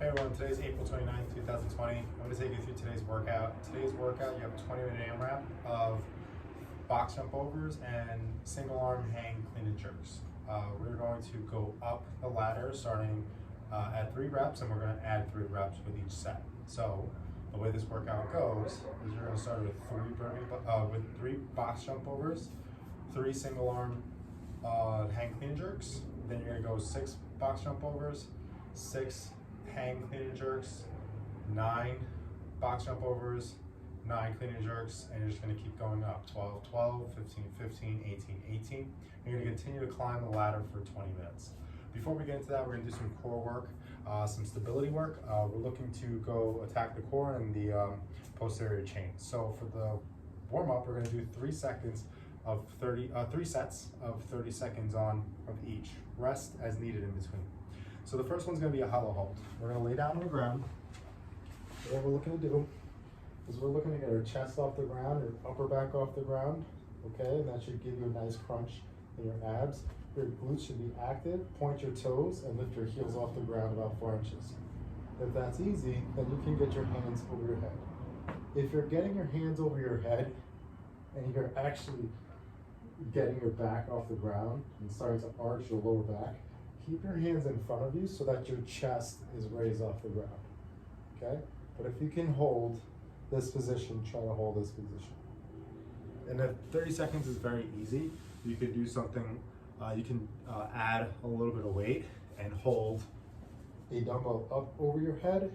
Hey everyone, today's April 29th, 2020. I'm going to take you through today's workout. Today's workout, you have a 20-minute AMRAP of box jump overs and single arm hang clean and jerks. We're going to go up the ladder starting at 3 reps, and we're going to add 3 reps with each set. So the way this workout goes is you're going to start with 3 box jump overs, 3 single arm hang clean and jerks. Then you're going to go 6 box jump overs, 6 hang clean and jerks, 9 box jump overs, 9 clean and jerks, and you're just going to keep going up. 12, 12, 15, 15, 18, 18. You're going to continue to climb the ladder for 20 minutes. Before we get into that, we're going to do some core work, some stability work. We're looking to go attack the core and the posterior chain. So for the warm-up, we're going to do 3 seconds of 3 sets of 30 seconds of each. Rest as needed in between. So the first one's going to be a hollow hold. We're going to lay down on the ground. What we're looking to do is we're looking to get our chest off the ground, your upper back off the ground, okay? And that should give you a nice crunch in your abs. Your glutes should be active. Point your toes and lift your heels off the ground about 4 inches. If that's easy, then you can get your hands over your head. If you're getting your hands over your head and you're actually getting your back off the ground and starting to arch your lower back, keep your hands in front of you so that your chest is raised off the ground, okay? But if you can hold this position, try to hold this position. And if 30 seconds is very easy, you could do something, you can add a little bit of weight and hold a dumbbell up over your head,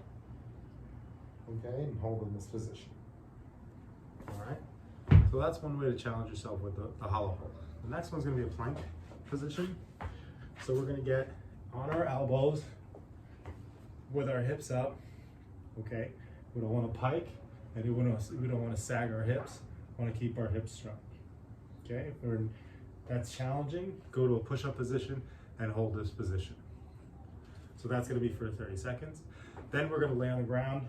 okay, and hold in this position, all right? So that's one way to challenge yourself with the hollow hold. The next one's gonna be a plank position. So we're gonna get on our elbows with our hips up, okay? We don't wanna pike, and we don't wanna sag our hips. We wanna keep our hips strong, okay? If that's challenging, go to a push-up position and hold this position. So that's gonna be for 30 seconds. Then we're gonna lay on the ground,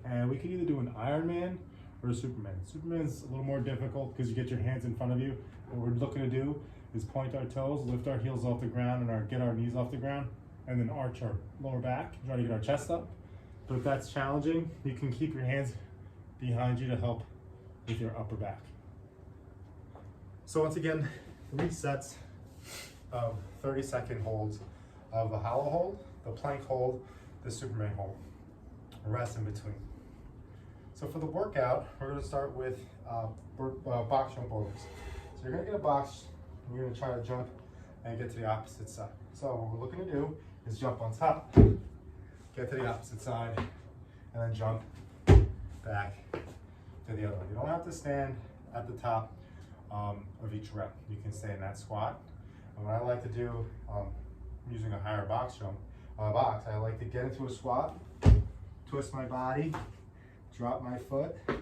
and we can either do an Ironman or a Superman. Superman's a little more difficult because you get your hands in front of you. What we're looking to do is point our toes, lift our heels off the ground, and get our knees off the ground, and then arch our lower back, try to get our chest up. But if that's challenging, you can keep your hands behind you to help with your upper back. So once again, 3 sets of 30-second holds of the hollow hold, the plank hold, the Superman hold. Rest in between. So for the workout, we're going to start with box jump overs. So you're going to get a box, and you're going to try to jump and get to the opposite side. So what we're looking to do is jump on top, get to the opposite side, and then jump back to the other one. You don't have to stand at the top of each rep. You can stay in that squat. And what I like to do, using a higher box, I like to get into a squat, twist my body, drop my foot, and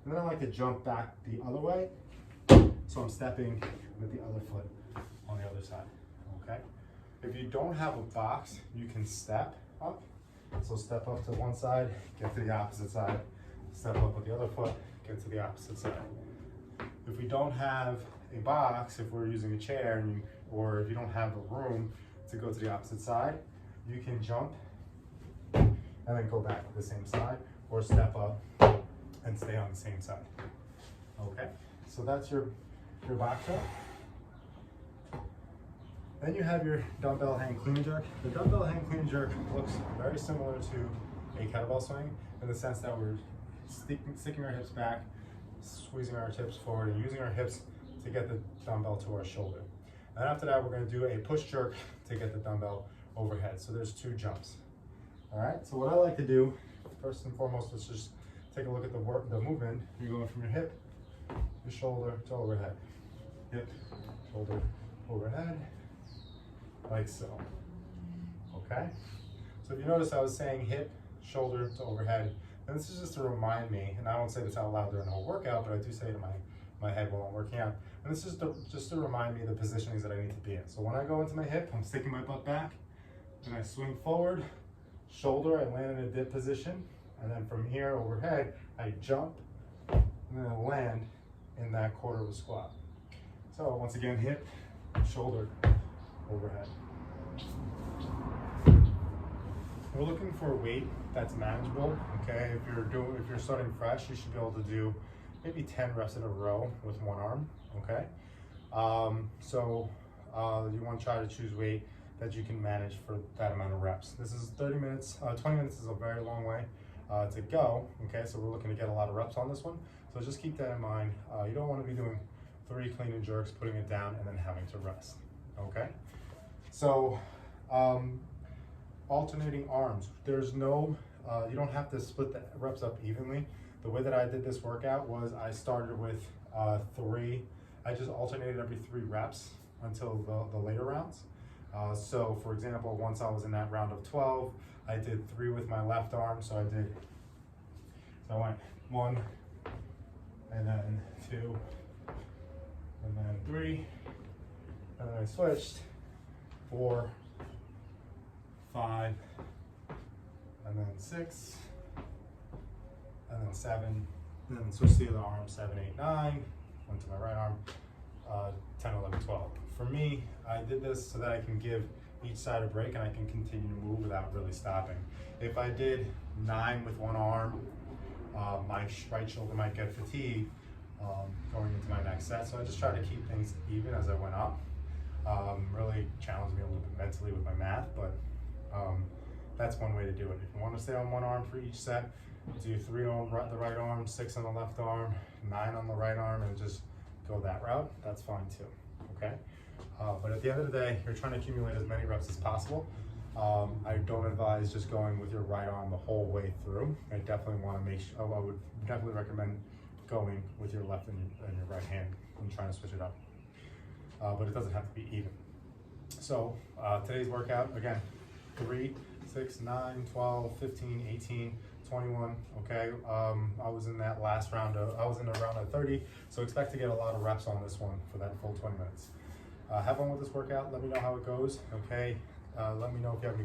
then I like to jump back the other way. So I'm stepping with the other foot on the other side, okay? If you don't have a box, you can step up. So step up to one side, get to the opposite side, step up with the other foot, get to the opposite side. If we don't have a box, if we're using a chair, or if you don't have the room to go to the opposite side, you can jump and then go back to the same side, or step up and stay on the same side. Okay, so that's your box jump. Then you have your dumbbell hang clean and jerk. The dumbbell hang clean and jerk looks very similar to a kettlebell swing in the sense that we're sticking our hips back, squeezing our hips forward, and using our hips to get the dumbbell to our shoulder. And after that, we're going to do a push jerk to get the dumbbell overhead. So there's 2 jumps. All right, so what I like to do, first and foremost, let's just take a look at the movement. You're going from your hip, your shoulder to overhead. Hip, shoulder, overhead, like so. Okay? So if you notice, I was saying hip, shoulder to overhead. And this is just to remind me, and I don't say this out loud during the whole workout, but I do say it in my head while I'm working out. And this is just to remind me the positionings that I need to be in. So when I go into my hip, I'm sticking my butt back, and I swing forward, shoulder, I land in a dip position, and then from here overhead, I jump, and then I land in that quarter of a squat. So once again, hip, shoulder, overhead. we're looking for a weight that's manageable, okay? If you're starting fresh, you should be able to do maybe 10 reps in a row with one arm, okay? You want to try to choose weight that you can manage for that amount of reps. This is 30 minutes, 20 minutes is a very long way to go, okay? So we're looking to get a lot of reps on this one. So just keep that in mind. You don't want to be doing 3 clean and jerks, putting it down, and then having to rest, okay? So, alternating arms. There's no, you don't have to split the reps up evenly. The way that I did this workout was I started with 3, I just alternated every 3 reps until the later rounds. So for example, once I was in that round of 12, I did 3 with my left arm. So I went 1, and then 2, and then 3, and then I switched 4, 5, and then 6, and then 7, and then switch to the other arm, 7, 8, 9, went to my right arm, 10, 11, 12. For me, I did this so that I can give each side a break and I can continue to move without really stopping. If I did 9 with one arm, my right shoulder might get fatigued going into my next set. So I just tried to keep things even as I went up. Really challenged me a little bit mentally with my math, but that's one way to do it. If you want to stay on one arm for each set, do 3 on the right arm, 6 on the left arm, 9 on the right arm, and just go that route. That's fine too, okay? But at the end of the day, you're trying to accumulate as many reps as possible. I don't advise just going with your right arm the whole way through. I definitely want to make sure, I would definitely recommend going with your left and your right hand and trying to switch it up. But it doesn't have to be even. So today's workout, again, 3, 6, 9, 12, 15, 18, 21, okay? I was in that last round, I was in a round of 30, so expect to get a lot of reps on this one for that full 20 minutes. Have fun with this workout, let me know how it goes, okay? Let me know if you have any